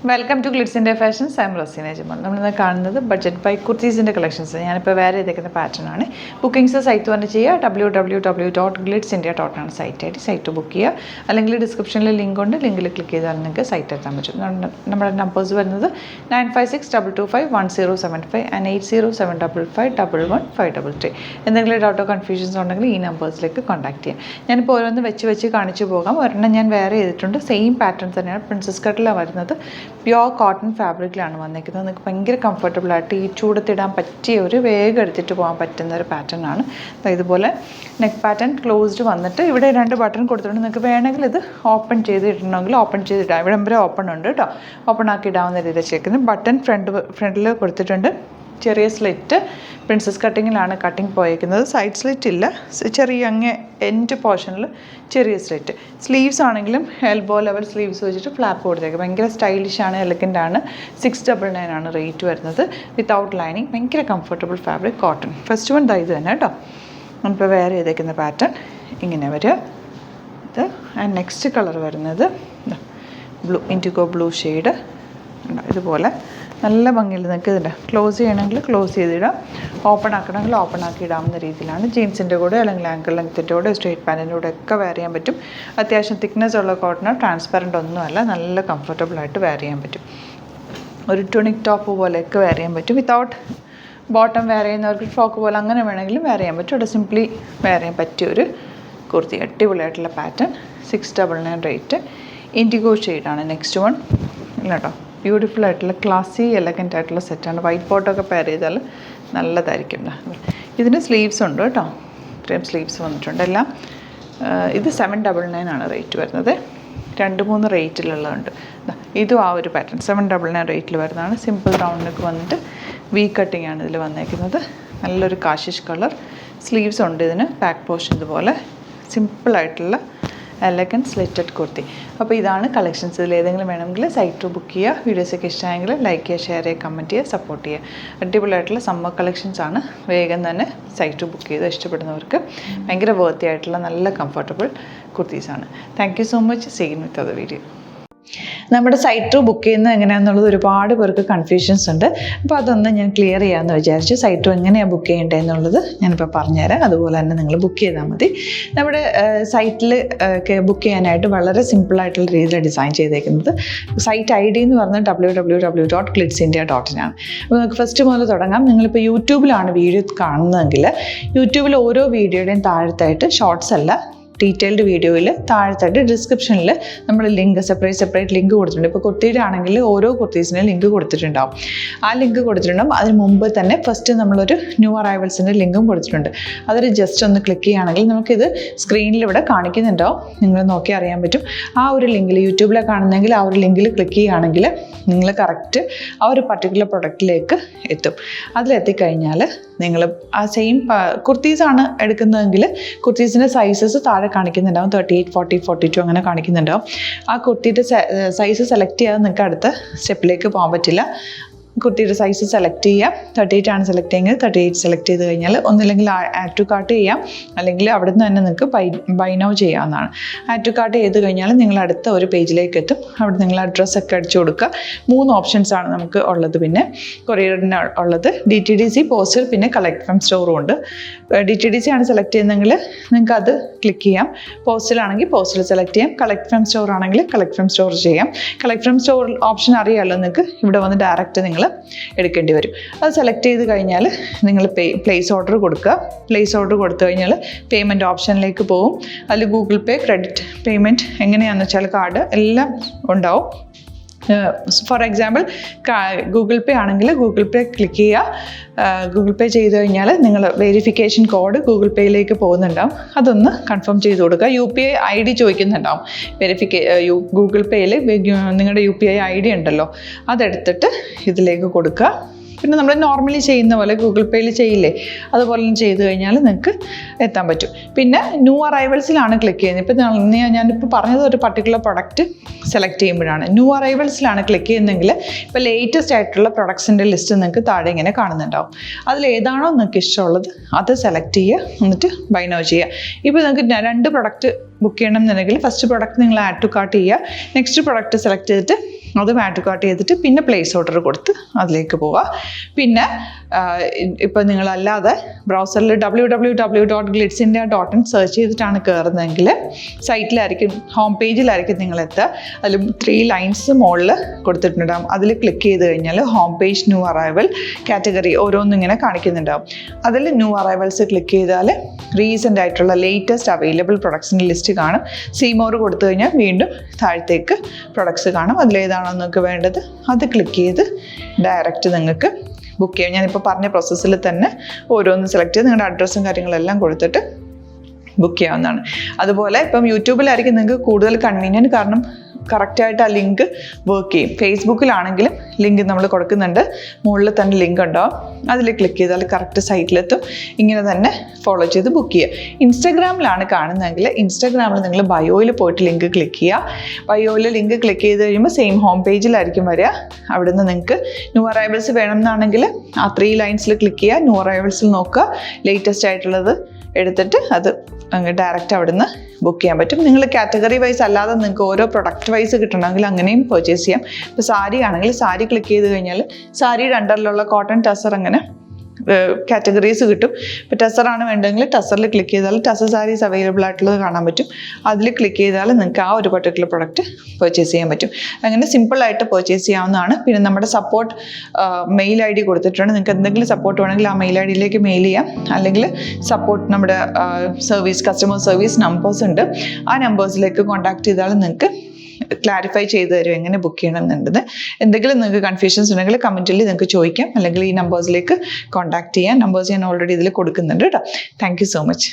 Welcome to Glitz India fashions. I am Raseena Jamal. നമ്മളിന്ന് കാണുന്നത് budget by കുർത്തീസിൻ്റെ collections. ഞാനിപ്പോൾ വേറെ ചെയ്തേക്കുന്ന പാറ്റേൺ ആണ്. ബുക്കിംഗ്സ് സൈറ്റ് വന്ന് ചെയ്യുക. www.glitzindia.com സൈറ്റായിട്ട് സൈറ്റ് ബുക്ക് ചെയ്യുക. അല്ലെങ്കിൽ ഡിസ്ക്രിപ്ഷനിൽ ലിങ്ക് ഉണ്ട്, ലിങ്കിൽ ക്ലിക്ക് ചെയ്താൽ നിങ്ങൾക്ക് സൈറ്റ് എത്താൻ പറ്റും. നമ്മുടെ നമ്പേഴ്സ് വരുന്നത് 9562251075 ആൻഡ് 8075551153. എന്തെങ്കിലും ഡൗട്ടോ കൺഫ്യൂഷൻസ് ഉണ്ടെങ്കിൽ ഈ നമ്പേഴ്സിലേക്ക് കോൺടാക്ട് ചെയ്യാം. ഞാനിപ്പോൾ ഓരോന്ന് വെച്ച് കാണിച്ചു പോകാം. ഒരെണ്ണം ഞാൻ വേറെ ചെയ്തിട്ടുണ്ട്. സെയിം പാറ്റേൺ തന്നെയാണ്. പ്രിൻസസ് കട്ടിലാണ് വരുന്നത്. പ്യോർ കോട്ടൺ ഫാബ്രിക്കിലാണ് വന്നിരിക്കുന്നത്. നിങ്ങൾക്ക് ഭയങ്കര കംഫർട്ടബിളായിട്ട് ഈ ചൂടത്തിടാൻ പറ്റിയ ഒരു വേഗം എടുത്തിട്ട് പോകാൻ പറ്റുന്ന ഒരു പാറ്റേൺ ആണ്. ഇതുപോലെ നെക്ക് പാറ്റേൺ ക്ലോസ്ഡ് വന്നിട്ട് ഇവിടെ 2 ബട്ടൺ കൊടുത്തിട്ടുണ്ട്. നിങ്ങൾക്ക് വേണമെങ്കിൽ ഇത് ഓപ്പൺ ചെയ്തിടണമെങ്കിൽ ഓപ്പൺ ചെയ്തിടാം. ഇവിടെ വരെ ഓപ്പൺ ഉണ്ട് കേട്ടോ. ഓപ്പൺ ആക്കി ഇടാവുന്ന രീതിയിൽ വെച്ചേക്കുന്നത്. ബട്ടൺ ഫ്രണ്ടിൽ കൊടുത്തിട്ടുണ്ട്. ചെറിയ സ്ലിറ്റ് പ്രിൻസസ് കട്ടിങ്ങിലാണ് കട്ടിങ് പോയേക്കുന്നത്. സൈഡ് സ്ലിറ്റ് ഇല്ല, ചെറിയ അങ്ങ് എൻഡ് പോർഷനിൽ ചെറിയ സ്ലിറ്റ്. സ്ലീവ്സ് ആണെങ്കിലും എൽബോ ലെവൽ സ്ലീവ്സ് വെച്ചിട്ട് ഫ്ലാപ്പ് കൊടുത്തേക്ക്. ഭയങ്കര സ്റ്റൈലിഷാണ്, എലഗൻ്റ് ആണ്. 699 ആണ് റേറ്റ് വരുന്നത്. വിത്തൗട്ട് ലൈനിങ്, ഭയങ്കര comfortable fabric cotton. First one ഇത് തന്നെ കേട്ടോ. നമ്മളിപ്പോൾ വേറെ ചെയ്തേക്കുന്ന പാറ്റേൺ ഇങ്ങനെ വരിക. ഇത് ആൻഡ് നെക്സ്റ്റ് കളർ വരുന്നത് ബ്ലൂ, ഇൻഡിഗോ ബ്ലൂ ഷെയ്ഡ്. ഇതുപോലെ നല്ല ഭംഗിയിൽ നിങ്ങൾക്ക് ഇതിൻ്റെ ക്ലോസ് ചെയ്യണമെങ്കിൽ ക്ലോസ് ചെയ്തിടാം, ഓപ്പൺ ആക്കണമെങ്കിൽ ഓപ്പൺ ആക്കി ഇടാവുന്ന രീതിയിലാണ്. ജീൻസിൻ്റെ കൂടെ അല്ലെങ്കിൽ ആങ്കിൾ ലെങ്ത്തിൻ്റെ കൂടെ സ്ട്രേറ്റ് പാൻറ്റിൻ്റെ കൂടെ ഒക്കെ വെയർ ചെയ്യാൻ പറ്റും. അത്യാവശ്യം തിക്നെസ് ഉള്ള കോട്ടൺ, ട്രാൻസ്പെറൻ്റ് ഒന്നുമല്ല, നല്ല കംഫർട്ടബിളായിട്ട് വെയർ ചെയ്യാൻ പറ്റും. ഒരു ട്യൂണിക് ടോപ്പ് പോലെയൊക്കെ വെയർ ചെയ്യാൻ പറ്റും. വിത്തൗട്ട് ബോട്ടം വെയർ ചെയ്യുന്നവർക്ക് ഫ്രോക്ക് പോലെ അങ്ങനെ വേണമെങ്കിലും വെയർ ചെയ്യാൻ പറ്റും. ഇവിടെ സിംപ്ലി വെയർ ചെയ്യാൻ പറ്റിയൊരു കുർത്തി. അടിപൊളിയായിട്ടുള്ള പാറ്റേൺ. 699 റേറ്റ്. ഇൻഡിഗോ ഷെയ്ഡാണ് നെക്സ്റ്റ് വൺ. ഇല്ല കേട്ടോ, ബ്യൂട്ടിഫുൾ ആയിട്ടുള്ള ക്ലാസി എലഗൻ്റ് ആയിട്ടുള്ള സെറ്റാണ്. വൈറ്റ് പോട്ടൊക്കെ പെയർ ചെയ്താൽ നല്ലതായിരിക്കും. ഇതിന് സ്ലീവ്സ് ഉണ്ട് കേട്ടോ. ഇത്രയും സ്ലീവ്സ് വന്നിട്ടുണ്ട് എല്ലാം. ഇത് 799 ആണ് റേറ്റ് വരുന്നത്. 2-3 റേറ്റിലുള്ളതുണ്ട്. ഇതും ആ ഒരു പാറ്റേൺ 799 റേറ്റിൽ വരുന്നതാണ്. സിമ്പിൾ റൗണ്ട് നെക്ക് വന്നിട്ട് വി കട്ടിങ് ആണ് ഇതിൽ വന്നേക്കുന്നത്. നല്ലൊരു കാഷിഷ് കളർ. സ്ലീവ്സ് ഉണ്ട് ഇതിന്. ബാക്ക് പോർഷൻ ഇതുപോലെ സിമ്പിളായിട്ടുള്ള എലഗൻറ്റ് സ്ലിറ്റഡ് കുർത്തി. അപ്പോൾ ഇതാണ് കളക്ഷൻസ്. ഇതിൽ ഏതെങ്കിലും വേണമെങ്കിൽ സൈറ്റ് ബുക്ക് ചെയ്യുക. വീഡിയോസൊക്കെ ഇഷ്ടമായെങ്കിൽ ലൈക്ക് ചെയ്യുക, ഷെയർ ചെയ്യുക, കമൻറ്റ് ചെയ്യുക, സപ്പോർട്ട് ചെയ്യുക. അടിപൊളിയായിട്ടുള്ള സമ്മർ കളക്ഷൻസ് ആണ്. വേഗം തന്നെ സൈറ്റ് ബുക്ക് ചെയ്ത് ഇഷ്ടപ്പെടുന്നവർക്ക് ഭയങ്കര വർത്തി ആയിട്ടുള്ള നല്ല കംഫർട്ടബിൾ കുർത്തീസാണ്. Thank you so much. See you with other video. നമ്മുടെ സൈറ്റ് ബുക്ക് ചെയ്യുന്നത് എങ്ങനെയാണെന്നുള്ളത് ഒരുപാട് പേർക്ക് കൺഫ്യൂഷൻസ് ഉണ്ട്. അപ്പോൾ അതൊന്ന് ഞാൻ ക്ലിയർ ചെയ്യാമെന്ന് വിചാരിച്ചു. സൈറ്റ് എങ്ങനെയാണ് ബുക്ക് ചെയ്യേണ്ടത് എന്നുള്ളത് ഞാനിപ്പോൾ പറഞ്ഞുതരാം. അതുപോലെ തന്നെ നിങ്ങൾ ബുക്ക് ചെയ്താൽ മതി. നമ്മുടെ സൈറ്റിൽ ബുക്ക് ചെയ്യാനായിട്ട് വളരെ സിമ്പിളായിട്ടുള്ള രീതിയിൽ ഡിസൈൻ ചെയ്തേക്കുന്നത്. സൈറ്റ് ID എന്ന് പറഞ്ഞാൽ www.glitzindia.in ആണ്. അപ്പോൾ നമുക്ക് ഫസ്റ്റ് മുതൽ തുടങ്ങാം. നിങ്ങളിപ്പോൾ യൂട്യൂബിലാണ് വീഡിയോ കാണുന്നതെങ്കിൽ യൂട്യൂബിൽ ഓരോ വീഡിയോയുടെയും താഴത്തായിട്ട് ഷോർട്സ് അല്ല, ഡീറ്റെയിൽഡ് വീഡിയോയിൽ താഴത്തായിട്ട് ഡിസ്ക്രിപ്ഷനിൽ നമ്മൾ ലിങ്ക് സെപ്പറേറ്റ് ലിങ്ക് കൊടുത്തിട്ടുണ്ട്. ഇപ്പോൾ കുർത്തിയുടെ ആണെങ്കിൽ ഓരോ കുർത്തീസിനും ലിങ്ക് കൊടുത്തിട്ടുണ്ടാവും. ആ ലിങ്ക് കൊടുത്തിട്ടുണ്ടാവും. അതിന് മുമ്പ് തന്നെ ഫസ്റ്റ് നമ്മളൊരു ന്യൂ അറൈവൽസിൻ്റെ ലിങ്കും കൊടുത്തിട്ടുണ്ട്. അതിൽ ജസ്റ്റ് ഒന്ന് ക്ലിക്ക് ചെയ്യുകയാണെങ്കിൽ നമുക്കിത് സ്ക്രീനിൽ ഇവിടെ കാണിക്കുന്നുണ്ടാവും. നിങ്ങൾ നോക്കി അറിയാൻ പറ്റും. ആ ഒരു ലിങ്കിൽ യൂട്യൂബിലെ കാണുന്നെങ്കിൽ ആ ഒരു ലിങ്കിൽ ക്ലിക്ക് ചെയ്യുകയാണെങ്കിൽ നിങ്ങൾ കറക്റ്റ് ആ ഒരു പർട്ടിക്കുലർ പ്രൊഡക്റ്റിലേക്ക് എത്തും. അതിലെത്തിക്കഴിഞ്ഞാൽ നിങ്ങൾ ആ സെയിം കുർത്തീസാണ് എടുക്കുന്നതെങ്കിൽ കുർത്തീസിൻ്റെ സൈസസ് താഴെ കാണിക്കുന്നുണ്ടാവും. 38, 40, 42 അങ്ങനെ കാണിക്കുന്നുണ്ടാവും. ആ കുർത്തിയുടെ സൈസ് സെലക്ട് ചെയ്യാതെ നിങ്ങൾക്ക് അടുത്ത സ്റ്റെപ്പിലേക്ക് പോകാൻ പറ്റില്ല. കുർത്തിയുടെ സൈസ് സെലക്ട് ചെയ്യാം. 38 ആണ് സെലക്ട് ചെയ്യുന്നത്. 38 സെലക്ട് ചെയ്ത് കഴിഞ്ഞാൽ ഒന്നില്ലെങ്കിൽ ആഡ് ടു കാർട്ട് ചെയ്യാം, അല്ലെങ്കിൽ അവിടെ നിന്ന് തന്നെ നിങ്ങൾക്ക് ബൈ നൗ ചെയ്യാവുന്നതാണ്. ആഡ് ടു കാർട്ട് ചെയ്ത് കഴിഞ്ഞാൽ നിങ്ങൾ അടുത്ത ഒരു പേജിലേക്ക് എത്തും. അവിടെ നിങ്ങൾ അഡ്രസ്സൊക്കെ അടിച്ചു കൊടുക്കുക. 3 ഓപ്ഷൻസ് ആണ് നമുക്ക് ഉള്ളത്. പിന്നെ കൊറിയറിന് ഉള്ളത് DTDC, പോസ്റ്റൽ, പിന്നെ കളക്ട് ഫ്രം സ്റ്റോറും ഉണ്ട്. DTDC ആണ് സെലക്ട് ചെയ്യുന്നതെങ്കിൽ നിങ്ങൾക്ക് അത് ക്ലിക്ക് ചെയ്യാം. പോസ്റ്റലാണെങ്കിൽ പോസ്റ്റൽ സെലക്ട് ചെയ്യാം. കളക്ട് ഫ്രം സ്റ്റോർ ആണെങ്കിൽ കളക്ട് ഫ്രം സ്റ്റോർ ചെയ്യാം. കളക്ട് ഫ്രം സ്റ്റോർ ഓപ്ഷൻ അറിയാമല്ലോ നിങ്ങൾക്ക്. ഇവിടെ വന്ന് ഡയറക്റ്റ് നിങ്ങൾ എടുക്കേണ്ടി വരും. അത് സെലക്ട് ചെയ്ത് കഴിഞ്ഞാൽ നിങ്ങൾ പ്ലേസ് ഓർഡർ കൊടുക്കുക. പ്ലേസ് ഓർഡർ കൊടുത്തു കഴിഞ്ഞാൽ പേയ്മെൻറ്റ് ഓപ്ഷനിലേക്ക് പോകും. അതിൽ ഗൂഗിൾ പേ, ക്രെഡിറ്റ് പേയ്മെൻറ്റ് എങ്ങനെയാണെന്ന് വെച്ചാൽ കാർഡ് എല്ലാം ഉണ്ടാവും. ഫോർ എക്സാമ്പിൾ ഗൂഗിൾ പേ ആണെങ്കിൽ ഗൂഗിൾ പേ ക്ലിക്ക് ചെയ്യുക. ഗൂഗിൾ പേ ചെയ്ത് കഴിഞ്ഞാൽ നിങ്ങൾ വെരിഫിക്കേഷൻ കോഡ് ഗൂഗിൾ പേയിലേക്ക് പോകുന്നുണ്ടാവും. അതൊന്ന് കൺഫേം ചെയ്ത് കൊടുക്കുക. UPI ID ചോദിക്കുന്നുണ്ടാവും. ഗൂഗിൾ പേയിൽ നിങ്ങളുടെ UPI ID ഉണ്ടല്ലോ, അതെടുത്തിട്ട് ഇതിലേക്ക് കൊടുക്കുക. പിന്നെ നമ്മൾ നോർമലി ചെയ്യുന്ന പോലെ ഗൂഗിൾ പേയിൽ ചെയ്യില്ലേ, അതുപോലെ ചെയ്ത് കഴിഞ്ഞാൽ നിങ്ങൾക്ക് എത്താൻ പറ്റും. പിന്നെ ന്യൂ അറൈവൽസിലാണ് ക്ലിക്ക് ചെയ്യുന്നത്. ഇപ്പോൾ ഞാനിപ്പോൾ പറഞ്ഞത് ഒരു പർട്ടിക്കുലർ പ്രൊഡക്റ്റ് സെലക്ട് ചെയ്യുമ്പോഴാണ്. ന്യൂ അറൈവൽസിലാണ് ക്ലിക്ക് ചെയ്യുന്നതെങ്കിൽ ഇപ്പോൾ ലേറ്റസ്റ്റ് ആയിട്ടുള്ള പ്രൊഡക്ട്സിൻ്റെ ലിസ്റ്റ് നിങ്ങൾക്ക് താഴെ ഇങ്ങനെ കാണുന്നുണ്ടാവും. അതിലേതാണോ നിങ്ങൾക്ക് ഇഷ്ടമുള്ളത് അത് സെലക്ട് ചെയ്യുക, എന്നിട്ട് ബൈ നൗ ചെയ്യുക. ഇപ്പോൾ നിങ്ങൾക്ക് 2 പ്രൊഡക്റ്റ് ബുക്ക് ചെയ്യണം എന്നുണ്ടെങ്കിൽ ഫസ്റ്റ് പ്രൊഡക്റ്റ് നിങ്ങൾ ആഡ് ടു കാർട്ട് ചെയ്യുക. നെക്സ്റ്റ് പ്രൊഡക്റ്റ് സെലക്ട് ചെയ്തിട്ട് അത് മാട്രിക് ആർട്ട് ചെയ്തിട്ട് പിന്നെ പ്ലേസ് ഓർഡർ കൊടുത്ത് അതിലേക്ക് പോവുക. പിന്നെ ഇപ്പോൾ നിങ്ങളല്ലാതെ ബ്രൗസറിൽ www.glitzindia.in സെർച്ച് ചെയ്തിട്ടാണ് കയറുന്നതെങ്കിൽ സൈറ്റിലായിരിക്കും, ഹോം പേജിലായിരിക്കും നിങ്ങളെത്തുക. അതിൽ 3 ലൈൻസ് മുകളിൽ കൊടുത്തിട്ടുണ്ടാകും. അതിൽ ക്ലിക്ക് ചെയ്ത് കഴിഞ്ഞാൽ home page, new arrival, category ഓരോന്നിങ്ങനെ കാണിക്കുന്നുണ്ടാകും. അതിൽ ന്യൂ അറൈവൽസ് ക്ലിക്ക് ചെയ്താൽ റീസെൻ്റ് ആയിട്ടുള്ള ലേറ്റസ്റ്റ് അവൈലബിൾ പ്രൊഡക്ട്സിൻ്റെ ലിസ്റ്റ് കാണും. സീമോർ കൊടുത്തു കഴിഞ്ഞാൽ വീണ്ടും താഴത്തേക്ക് പ്രൊഡക്ട്സ് കാണും. അതിലേതാണോ നിങ്ങൾക്ക് വേണ്ടത് അത് ക്ലിക്ക് ചെയ്ത് ഡയറക്റ്റ് നിങ്ങൾക്ക് ബുക്ക് ചെയ്യാം. ഞാനിപ്പോൾ പറഞ്ഞ പ്രോസസ്സിൽ തന്നെ ഓരോന്ന് സെലക്ട് ചെയ്ത് നിങ്ങളുടെ അഡ്രസ്സും കാര്യങ്ങളെല്ലാം കൊടുത്തിട്ട് ബുക്ക് ചെയ്യാവുന്നതാണ്. അതുപോലെ ഇപ്പം യൂട്യൂബിലായിരിക്കും നിങ്ങൾക്ക് കൂടുതൽ കൺവീനിയൻറ്റ്, കാരണം കറക്റ്റായിട്ട് ആ ലിങ്ക് വർക്ക് ചെയ്യും. ഫേസ്ബുക്കിലാണെങ്കിലും ലിങ്ക് നമ്മൾ കൊടുക്കുന്നുണ്ട്, മുകളിൽ തന്നെ ലിങ്ക് ഉണ്ടാവും. അതിൽ ക്ലിക്ക് ചെയ്താൽ കറക്റ്റ് സൈറ്റിലെത്തും. ഇങ്ങനെ തന്നെ ഫോളോ ചെയ്ത് ബുക്ക് ചെയ്യുക. ഇൻസ്റ്റാഗ്രാമിലാണ് കാണുന്നതെങ്കിൽ ഇൻസ്റ്റാഗ്രാമിൽ നിങ്ങൾ ബയോയിൽ പോയിട്ട് ലിങ്ക് ക്ലിക്ക് ചെയ്യുക. ബയോയിൽ ലിങ്ക് ക്ലിക്ക് ചെയ്ത് കഴിയുമ്പോൾ സെയിം ഹോം പേജിലായിരിക്കും വരിക. അവിടെ നിന്ന് നിങ്ങൾക്ക് ന്യൂ അറൈവൽസ് വേണമെന്നാണെങ്കിൽ ആ 3 ലൈൻസിൽ ക്ലിക്ക് ചെയ്യുക. ന്യൂ അറൈവൽസിൽ നോക്കുക, ലേറ്റസ്റ്റ് ആയിട്ടുള്ളത് എടുത്തിട്ട് അത് ഡയറക്റ്റ് അവിടെ നിന്ന് ബുക്ക് ചെയ്യാൻ പറ്റും. നിങ്ങൾ കാറ്റഗറി വൈസ് അല്ലാതെ നിങ്ങൾക്ക് ഓരോ പ്രൊഡക്റ്റ് വൈസ് കിട്ടണമെങ്കിൽ അങ്ങനെയും പർച്ചേസ് ചെയ്യാം. ഇപ്പോൾ സാരി ആണെങ്കിൽ സാരി ക്ലിക്ക് ചെയ്ത് കഴിഞ്ഞാൽ സാരിയുടെ അണ്ടറിലുള്ള കോട്ടൺ ടസർ അങ്ങനെ കാറ്റഗറീസ് കിട്ടും. ഇപ്പോൾ ടസറാണ് വേണ്ടതെങ്കിൽ ടസറിൽ ക്ലിക്ക് ചെയ്താൽ ടസർ സാരീസ് അവൈലബിൾ ആയിട്ടുള്ളത് കാണാൻ പറ്റും. അതിൽ ക്ലിക്ക് ചെയ്താൽ നിങ്ങൾക്ക് ആ ഒരു പർട്ടിക്കുലർ പ്രൊഡക്റ്റ് പർച്ചേസ് ചെയ്യാൻ പറ്റും. അങ്ങനെ സിമ്പിളായിട്ട് പർച്ചേസ് ചെയ്യാവുന്നതാണ്. പിന്നെ നമ്മുടെ സപ്പോർട്ട് മെയിൽ ID കൊടുത്തിട്ടുണ്ട്. നിങ്ങൾക്ക് എന്തെങ്കിലും സപ്പോർട്ട് വേണമെങ്കിൽ ആ മെയിൽ IDയിലേക്ക് മെയിൽ ചെയ്യാം. അല്ലെങ്കിൽ സപ്പോർട്ട് നമ്മുടെ കസ്റ്റമർ സർവീസ് നമ്പേഴ്സ് ഉണ്ട്. ആ നമ്പേഴ്സിലേക്ക് കോൺടാക്ട് ചെയ്താൽ നിങ്ങൾക്ക് ക്ലാരിഫൈ ചെയ്ത് തരും എങ്ങനെ ബുക്ക് ചെയ്യണം എന്നുള്ളത്. എന്തെങ്കിലും നിങ്ങൾക്ക് കൺഫ്യൂഷൻസ് ഉണ്ടെങ്കിൽ കമൻറ്റിൽ നിങ്ങൾക്ക് ചോദിക്കാം, അല്ലെങ്കിൽ ഈ നമ്പേഴ്സിലേക്ക് കോൺടാക്ട് ചെയ്യാം. നമ്പേഴ്സ് ഞാൻ ഓൾറെഡി ഇതിൽ കൊടുക്കുന്നുണ്ട് കേട്ടോ. Thank you so much.